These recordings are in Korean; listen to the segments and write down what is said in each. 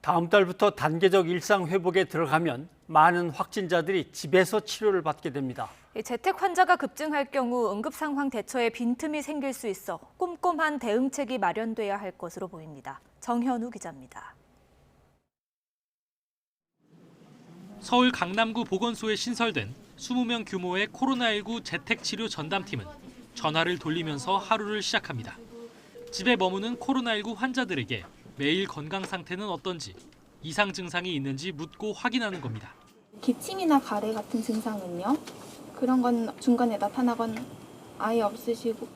다음 달부터 단계적 일상 회복에 들어가면 많은 확진자들이 집에서 치료를 받게 됩니다. 재택 환자가 급증할 경우 응급 상황 대처에 빈틈이 생길 수 있어 꼼꼼한 대응책이 마련돼야 할 것으로 보입니다. 정현우 기자입니다. 서울 강남구 보건소에 신설된 20명 규모의 코로나19 재택치료 전담팀은 전화를 돌리면서 하루를 시작합니다. 집에 머무는 코로나19 환자들에게 매일 건강 상태는 어떤지, 이상 증상이 있는지 묻고 확인하는 겁니다. 기침이나 가래 같은 증상은요? 그런 건 중간에 나타나건 아예 없으시고.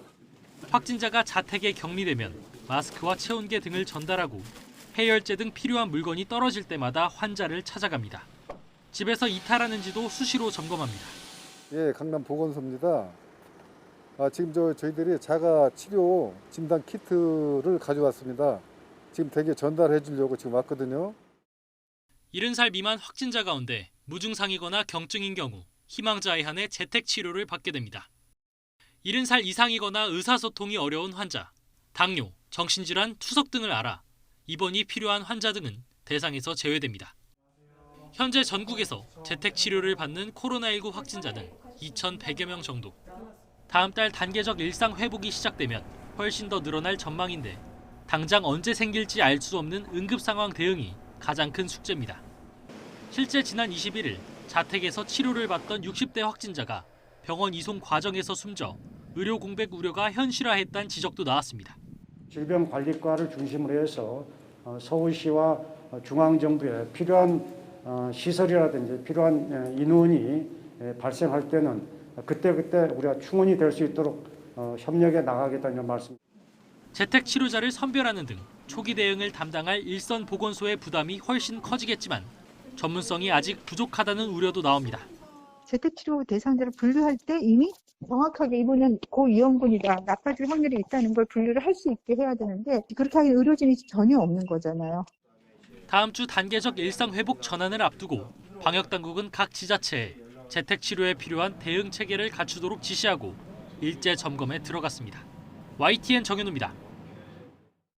확진자가 자택에 격리되면 마스크와 체온계 등을 전달하고 해열제 등 필요한 물건이 떨어질 때마다 환자를 찾아갑니다. 집에서 이탈하는지도 수시로 점검합니다. 예, 강남 보건소입니다. 지금 저희들이 자가 치료 진단 키트를 가져왔습니다. 지금 대개 전달해 주려고 지금 왔거든요. 70살 미만 확진자 가운데 무증상이거나 경증인 경우 희망자에 한해 재택 치료를 받게 됩니다. 70살 이상이거나 의사소통이 어려운 환자, 당뇨, 정신질환, 투석 등을 알아 입원이 필요한 환자 등은 대상에서 제외됩니다. 현재 전국에서 재택 치료를 받는 코로나19 확진자는 2,100여 명 정도. 다음 달 단계적 일상 회복이 시작되면 훨씬 더 늘어날 전망인데 당장 언제 생길지 알 수 없는 응급 상황 대응이 가장 큰 숙제입니다. 실제 지난 21일 자택에서 치료를 받던 60대 확진자가 병원 이송 과정에서 숨져 의료 공백 우려가 현실화했다는 지적도 나왔습니다. 질병관리과를 중심으로 해서 서울시와 중앙정부에 필요한 시설이라든지 필요한 인원이 발생할 때는 그때그때 우리가 충원이 될 수 있도록 협력해 나가겠다는 말씀. 재택 치료자를 선별하는 등 초기 대응을 담당할 일선 보건소의 부담이 훨씬 커지겠지만 전문성이 아직 부족하다는 우려도 나옵니다. 재택치료 대상자를 분류할 때 이미 정확하게 이분은 고위험군이다, 나빠질 확률이 있다는 걸 분류를 할 수 있게 해야 되는데 그렇게 하는 의료진이 전혀 없는 거잖아요. 다음 주 단계적 일상 회복 전환을 앞두고 방역당국은 각 지자체에 재택치료에 필요한 대응 체계를 갖추도록 지시하고 일제 점검에 들어갔습니다. YTN 정현우입니다.